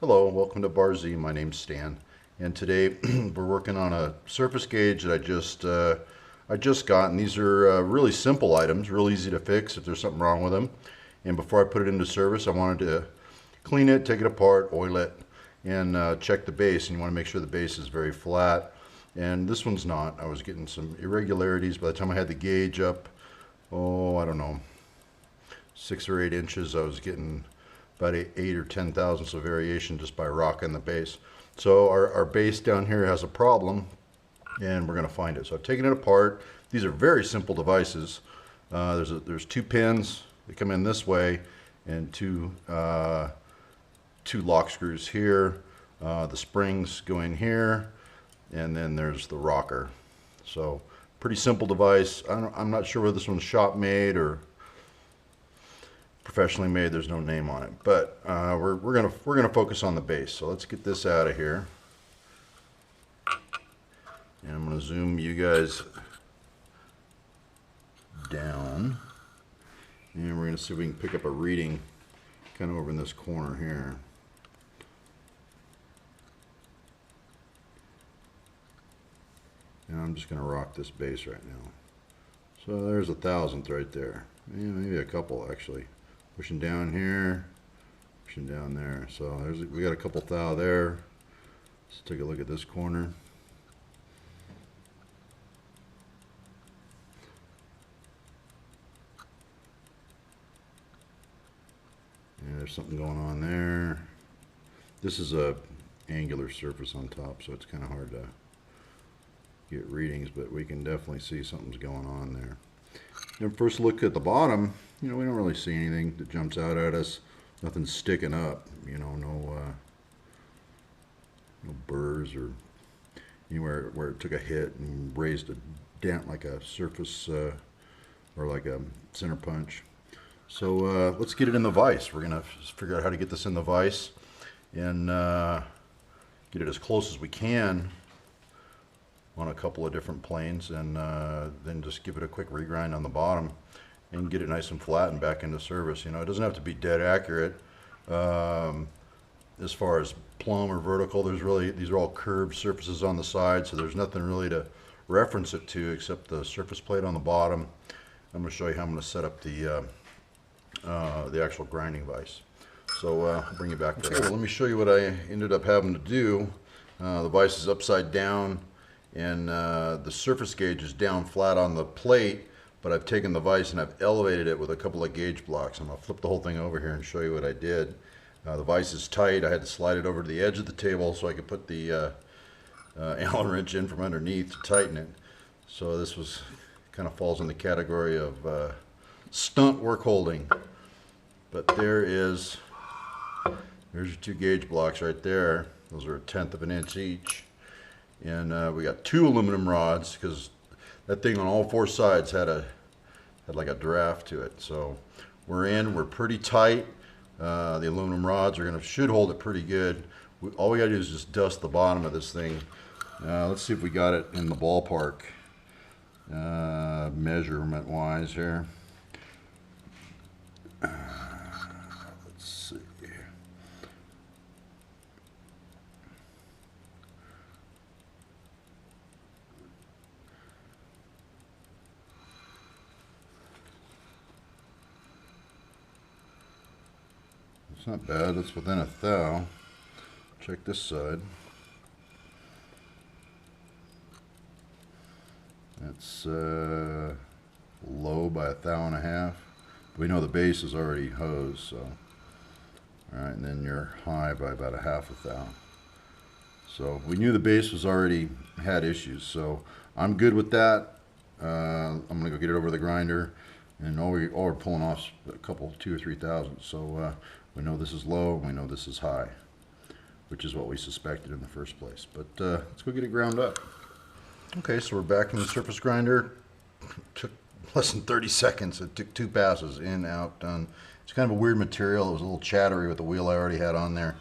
Hello, welcome to Bar Z. My name's Stan, and today we're working on a surface gauge that I just got, and these are really simple items, real easy to fix if there's something wrong with them. And before I put it into service, I wanted to clean it, take it apart, oil it, and check the base. And you want to make sure the base is very flat. And this one's not. I was getting some irregularities by the time I had the gauge up. Oh, I don't know, 6 or 8 inches. I was getting about 8 or 10 thousandths of variation just by rocking the base. So our base down here has a problem, and we're going to find it. So I've taken it apart. These are very simple devices. There's 2 pins that come in this way, and two lock screws here. The springs go in here, and then there's the rocker. So pretty simple device. I'm not sure whether this one's shop made or professionally made. There's no name on it, but we're gonna focus on the base. So let's get this out of here, and I'm gonna zoom you guys down, and we're gonna see if we can pick up a reading kind of over in this corner here. And I'm just gonna rock this base right now. So there's a thousandth right there. Yeah, maybe a couple actually. Pushing down here, pushing down there. So we got a couple thou there. Let's take a look at this corner. Yeah, there's something going on there. This is a angular surface on top, so it's kind of hard to get readings, but we can definitely see something's going on there. And first look at the bottom, we don't really see anything that jumps out at us. Nothing's sticking up, no burrs or anywhere where it took a hit and raised a dent like a surface or like a center punch. So let's get it in the vise. We're gonna figure out how to get this in the vise and get it as close as we can on a couple of different planes, and then just give it a quick regrind on the bottom and get it nice and flat and back into service. It doesn't have to be dead accurate as far as plumb or vertical. These are all curved surfaces on the side, so there's nothing really to reference it to except the surface plate on the bottom. I'm going to show you how I'm going to set up the actual grinding vise. So I'll bring you back to that. Well, let me show you what I ended up having to do. The vise is upside down, and the surface gauge is down flat on the plate, but I've taken the vise and I've elevated it with a couple of gauge blocks. I'm going to flip the whole thing over here and show you what I did. The vise is tight. I had to slide it over to the edge of the table so I could put the Allen wrench in from underneath to tighten it. So this kind of falls in the category of stunt work holding. But there's your 2 gauge blocks right there. Those are 1/10 of an inch each. And we got 2 aluminum rods because that thing on all 4 sides had like a draft to it. So we're pretty tight. The aluminum rods should hold it pretty good. All we gotta do is just dust the bottom of this thing. Let's see if we got it in the ballpark measurement wise here. Let's see. It's not bad. It's within a thou. Check this side. That's low by a thou and a half. We know the base is already hosed, so. Alright, and then you're high by about a half a thou. So we knew the base was already had issues, so I'm good with that. I'm going to go get it over the grinder, and all we're pulling off is a couple, 2 or 3 thousandths. So we know this is low, and we know this is high, which is what we suspected in the first place. But let's go get it ground up. Okay, so we're back in the surface grinder. It took less than 30 seconds. It took 2 passes, in, out, done. It's kind of a weird material. It was a little chattery with the wheel I already had on there.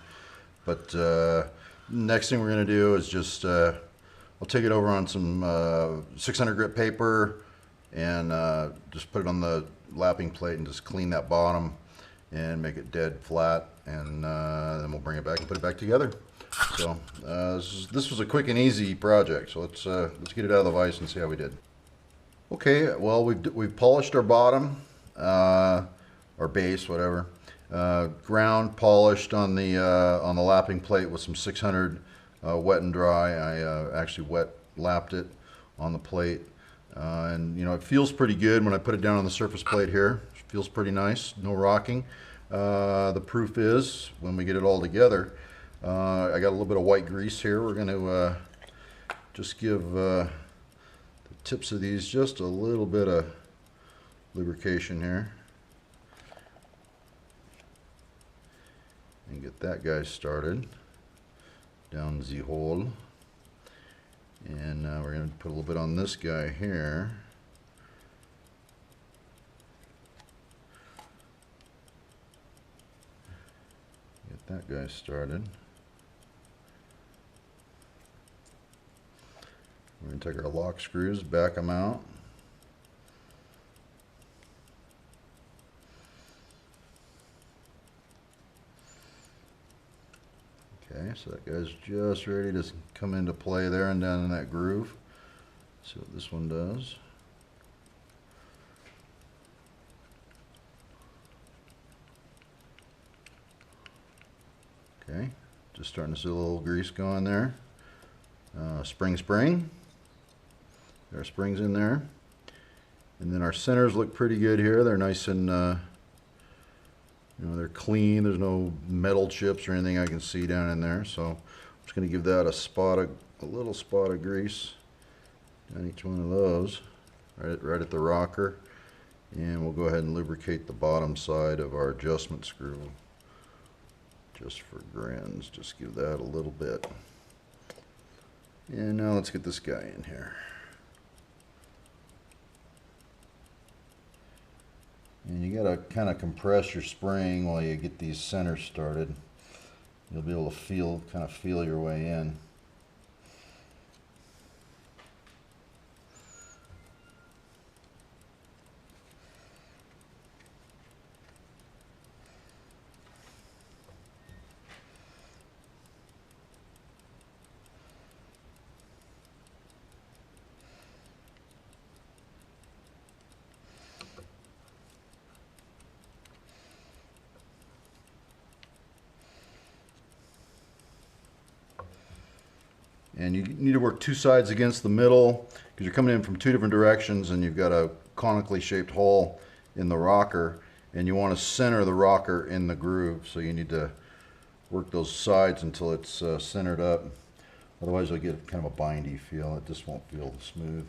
But next thing we're going to do is just, I'll take it over on some 600 grit paper and just put it on the lapping plate and just clean that bottom and make it dead flat. and then we'll bring it back and put it back together. So this was a quick and easy project. So let's get it out of the vise and see how we did. Okay, well we've polished our bottom, or base, whatever. Ground polished on the lapping plate with some 600 wet and dry. I actually wet lapped it on the plate, and you know, it feels pretty good when I put it down on the surface plate here. It feels pretty nice, no rocking. The proof is when we get it all together. I got a little bit of white grease here. We're going to just give the tips of these just a little bit of lubrication here. And get that guy started down the hole. And we're going to put a little bit on this guy here. Get that guy started. We're going to take our lock screws, back them out. Okay, so that guy's just ready to come into play there and down in that groove. See what this one does. Okay, just starting to see a little grease going there. Spring. There are springs in there. And then our centers look pretty good here. They're nice and, you know, they're clean. There's no metal chips or anything I can see down in there. So I'm just going to give that a little spot of grease on each one of those, right at the rocker. And we'll go ahead and lubricate the bottom side of our adjustment screw. Just for grins, just give that a little bit. And now let's get this guy in here. And you gotta kind of compress your spring while you get these centers started. You'll be able to kind of feel your way in. And you need to work two sides against the middle because you're coming in from two different directions and you've got a conically shaped hole in the rocker and you want to center the rocker in the groove. So you need to work those sides until it's centered up. Otherwise you'll get kind of a bindy feel. It just won't feel smooth.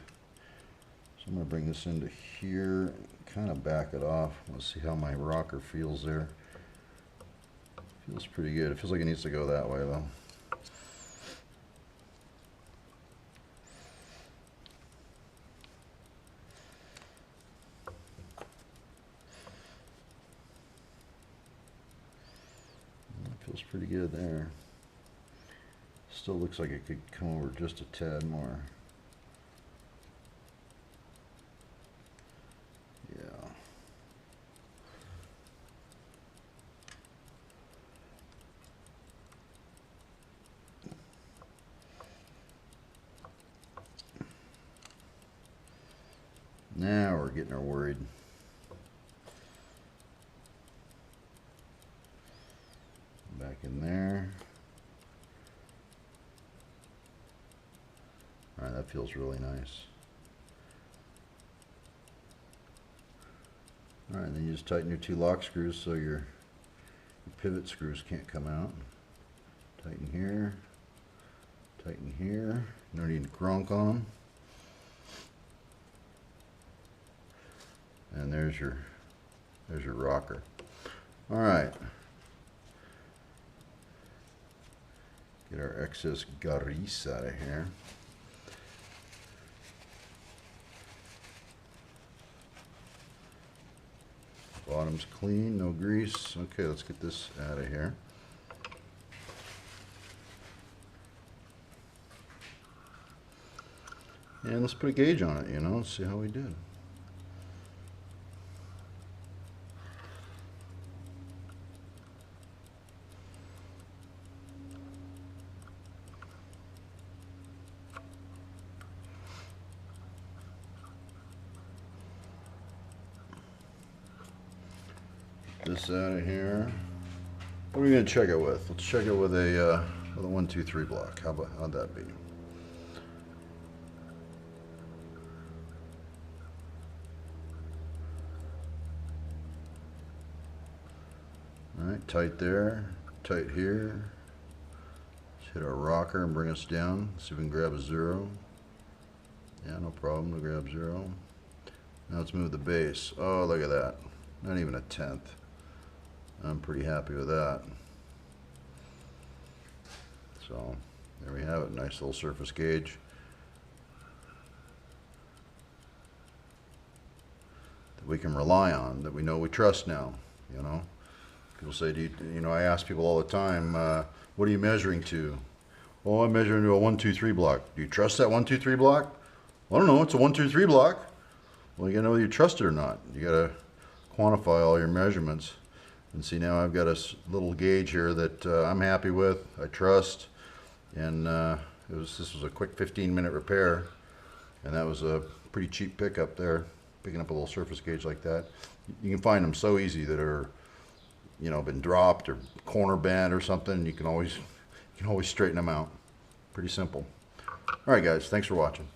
So I'm going to bring this into here and kind of back it off. Let's see how my rocker feels there. Feels pretty good. It feels like it needs to go that way though. Feels pretty good there. Still looks like it could come over just a tad more. Yeah. Now we're getting her worried. Back in there. All right, that feels really nice. All right, then you just tighten your two lock screws so your pivot screws can't come out. Tighten here, tighten here. No need to cronk on them. And there's your rocker. All right. Get our excess grease out of here. Bottom's clean, no grease. Okay, let's get this out of here. And let's put a gauge on it, you know, let's see how we did. this out of here. What are we going to check it with? Let's check it with a 1, 2, 3 block. How'd that be? All right, tight there, tight here. Let's hit our rocker and bring us down. See if we can grab a 0. Yeah, no problem to grab 0. Now let's move the base. Oh, look at that. Not even a 1/10. I'm pretty happy with that. So there we have it. Nice little surface gauge that we can rely on, that we know we trust now. You know, people say, you know, I ask people all the time, what are you measuring to? Oh, I'm measuring to a 1, 2, 3 block. Do you trust that 1, 2, 3 block? Well, I don't know. It's a 1, 2, 3 block. Well, you gotta know whether you trust it or not. You gotta quantify all your measurements. And see, now I've got a little gauge here that I'm happy with, I trust, and this was a quick 15-minute repair, and that was a pretty cheap pickup there, picking up a little surface gauge like that. You can find them so easy that are, you know, been dropped or corner bent or something. You can always straighten them out. Pretty simple. All right, guys, thanks for watching.